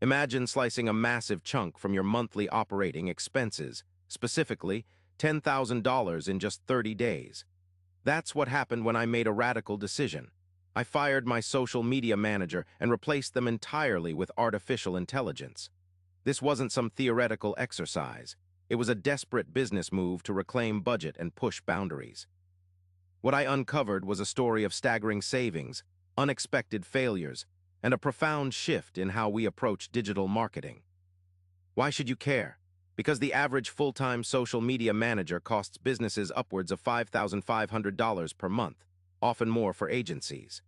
Imagine slicing a massive chunk from your monthly operating expenses, specifically $10,000 in just 30 days. That's what happened when I made a radical decision. I fired my social media manager and replaced them entirely with artificial intelligence. This wasn't some theoretical exercise. It was a desperate business move to reclaim budget and push boundaries. What I uncovered was a story of staggering savings, unexpected failures, and a profound shift in how we approach digital marketing. Why should you care? Because the average full-time social media manager costs businesses upwards of $5,500 per month, often more for agencies.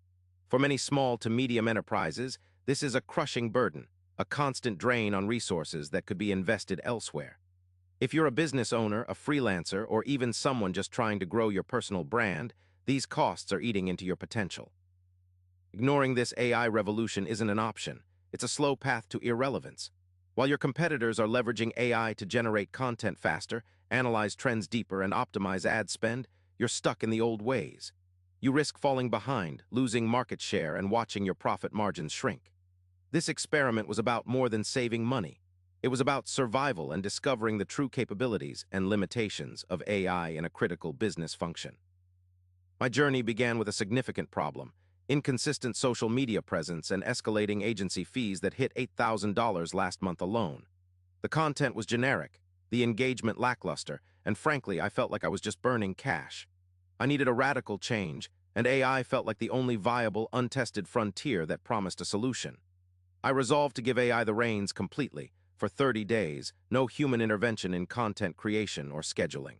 For many small to medium enterprises, this is a crushing burden, a constant drain on resources that could be invested elsewhere. If you're a business owner, a freelancer, or even someone just trying to grow your personal brand, these costs are eating into your potential. Ignoring this AI revolution isn't an option. It's a slow path to irrelevance. While your competitors are leveraging AI to generate content faster, analyze trends deeper, and optimize ad spend, you're stuck in the old ways. You risk falling behind, losing market share, and watching your profit margins shrink. This experiment was about more than saving money. It was about survival and discovering the true capabilities and limitations of AI in a critical business function. My journey began with a significant problem: inconsistent social media presence and escalating agency fees that hit $8,000 last month alone. The content was generic, the engagement lackluster, and frankly, I felt like I was just burning cash. I needed a radical change, and AI felt like the only viable, untested frontier that promised a solution. I resolved to give AI the reins completely. For 30 days, no human intervention in content creation or scheduling.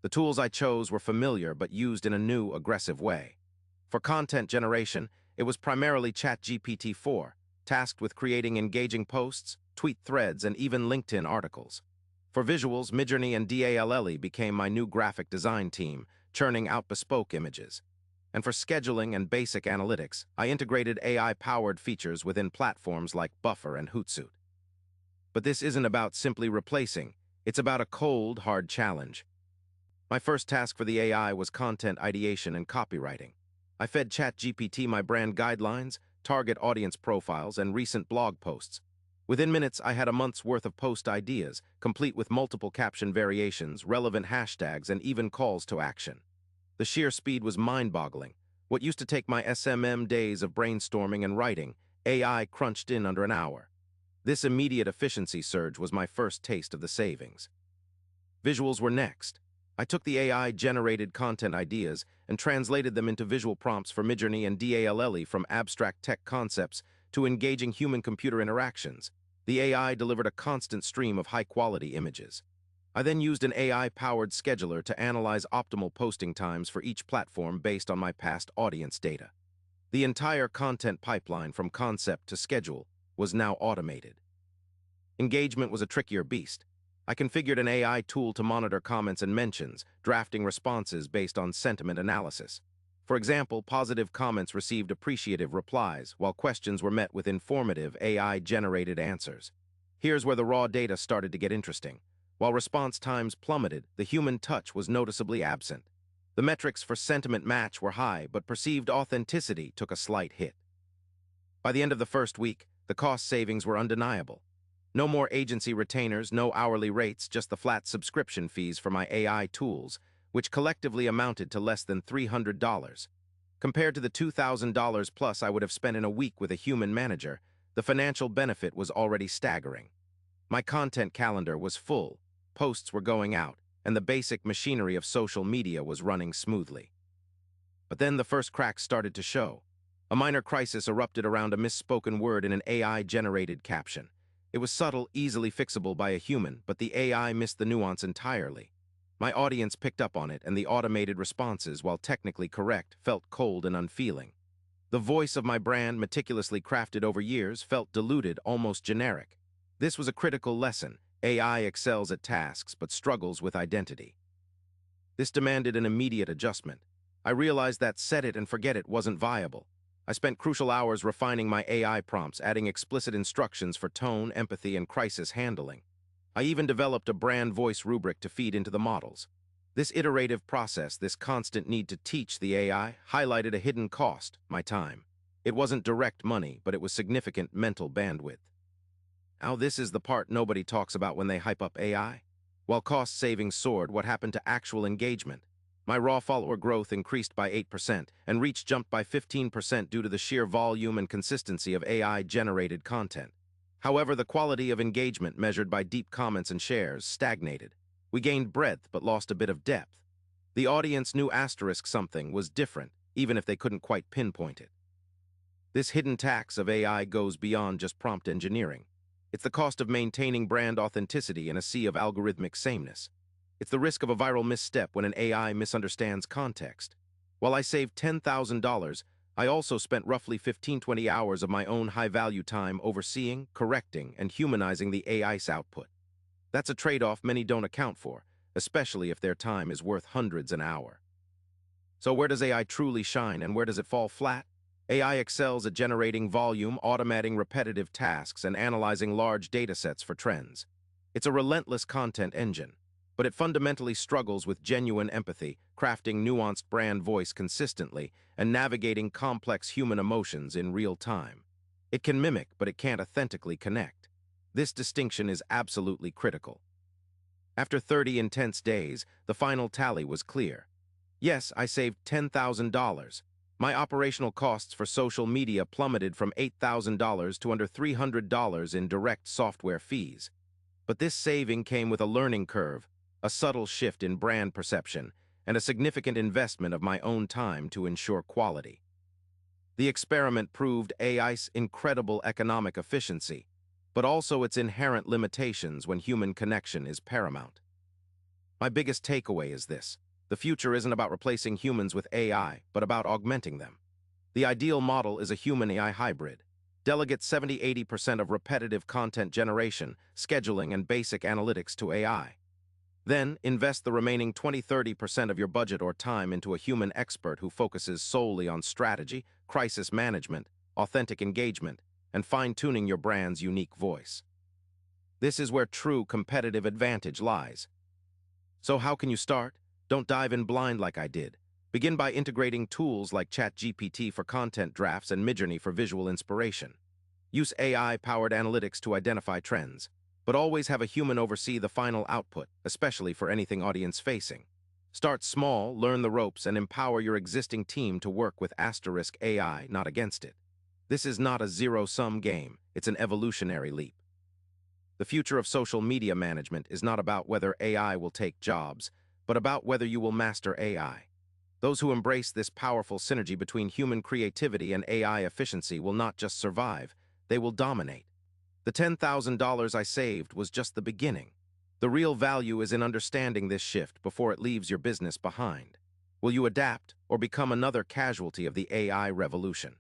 The tools I chose were familiar but used in a new, aggressive way. For content generation, it was primarily ChatGPT-4, tasked with creating engaging posts, tweet threads, and even LinkedIn articles. For visuals, Midjourney and DALL-E became my new graphic design team, churning out bespoke images. And for scheduling and basic analytics, I integrated AI-powered features within platforms like Buffer and Hootsuite. But this isn't about simply replacing. It's about a cold, hard challenge. My first task for the AI was content ideation and copywriting. I fed ChatGPT my brand guidelines, target audience profiles, and recent blog posts. Within minutes, I had a month's worth of post ideas, complete with multiple caption variations, relevant hashtags, and even calls to action. The sheer speed was mind-boggling. What used to take my SMM days of brainstorming and writing, AI crunched in under an hour. This immediate efficiency surge was my first taste of the savings. Visuals were next. I took the AI-generated content ideas and translated them into visual prompts for Midjourney and DALL-E, from abstract tech concepts to engaging human-computer interactions. The AI delivered a constant stream of high-quality images. I then used an AI-powered scheduler to analyze optimal posting times for each platform based on my past audience data. The entire content pipeline from concept to schedule was now automated. Engagement was a trickier beast. I configured an AI tool to monitor comments and mentions, drafting responses based on sentiment analysis. For example, positive comments received appreciative replies, while questions were met with informative AI-generated answers. Here's where the raw data started to get interesting. While response times plummeted, the human touch was noticeably absent. The metrics for sentiment match were high, but perceived authenticity took a slight hit. By the end of the first week, the cost savings were undeniable. No more agency retainers, no hourly rates, just the flat subscription fees for my AI tools, which collectively amounted to less than $300. Compared to the $2,000 plus I would have spent in a week with a human manager, the financial benefit was already staggering. My content calendar was full, posts were going out, and the basic machinery of social media was running smoothly. But then the first cracks started to show. A minor crisis erupted around a misspoken word in an AI-generated caption. It was subtle, easily fixable by a human, but the AI missed the nuance entirely. My audience picked up on it, and the automated responses, while technically correct, felt cold and unfeeling. The voice of my brand, meticulously crafted over years, felt diluted, almost generic. This was a critical lesson. AI excels at tasks, but struggles with identity. This demanded an immediate adjustment. I realized that set it and forget it wasn't viable. I spent crucial hours refining my AI prompts, adding explicit instructions for tone, empathy, and crisis handling. I even developed a brand voice rubric to feed into the models. This iterative process, this constant need to teach the AI, highlighted a hidden cost: my time. It wasn't direct money, but it was significant mental bandwidth. Now, this is the part nobody talks about when they hype up AI. While cost savings soared, what happened to actual engagement? My raw follower growth increased by 8%, and reach jumped by 15% due to the sheer volume and consistency of AI-generated content. However, the quality of engagement measured by deep comments and shares stagnated. We gained breadth but lost a bit of depth. The audience knew asterisk something was different, even if they couldn't quite pinpoint it. This hidden tax of AI goes beyond just prompt engineering. It's the cost of maintaining brand authenticity in a sea of algorithmic sameness. It's the risk of a viral misstep when an AI misunderstands context. While I saved $10,000, I also spent roughly 15-20 hours of my own high-value time overseeing, correcting, and humanizing the AI's output. That's a trade-off many don't account for, especially if their time is worth hundreds an hour. So where does AI truly shine and where does it fall flat? AI excels at generating volume, automating repetitive tasks, and analyzing large datasets for trends. It's a relentless content engine, but it fundamentally struggles with genuine empathy, crafting nuanced brand voice consistently, and navigating complex human emotions in real time. It can mimic, but it can't authentically connect. This distinction is absolutely critical. After 30 intense days, the final tally was clear. Yes, I saved $10,000. My operational costs for social media plummeted from $8,000 to under $300 in direct software fees. But this saving came with a learning curve, a subtle shift in brand perception, and a significant investment of my own time to ensure quality. The experiment proved AI's incredible economic efficiency, but also its inherent limitations when human connection is paramount. My biggest takeaway is this. The future isn't about replacing humans with AI, but about augmenting them. The ideal model is a human-AI hybrid. Delegate 70–80% of repetitive content generation, scheduling, and basic analytics to AI. Then, invest the remaining 20–30% of your budget or time into a human expert who focuses solely on strategy, crisis management, authentic engagement, and fine-tuning your brand's unique voice. This is where true competitive advantage lies. So how can you start? Don't dive in blind like I did. Begin by integrating tools like ChatGPT for content drafts and Midjourney for visual inspiration. Use AI-powered analytics to identify trends, but always have a human oversee the final output, especially for anything audience-facing. Start small, learn the ropes, and empower your existing team to work with asterisk AI, not against it. This is not a zero-sum game, it's an evolutionary leap. The future of social media management is not about whether AI will take jobs, but about whether you will master AI. Those who embrace this powerful synergy between human creativity and AI efficiency will not just survive, they will dominate. The $10,000 I saved was just the beginning. The real value is in understanding this shift before it leaves your business behind. Will you adapt or become another casualty of the AI revolution?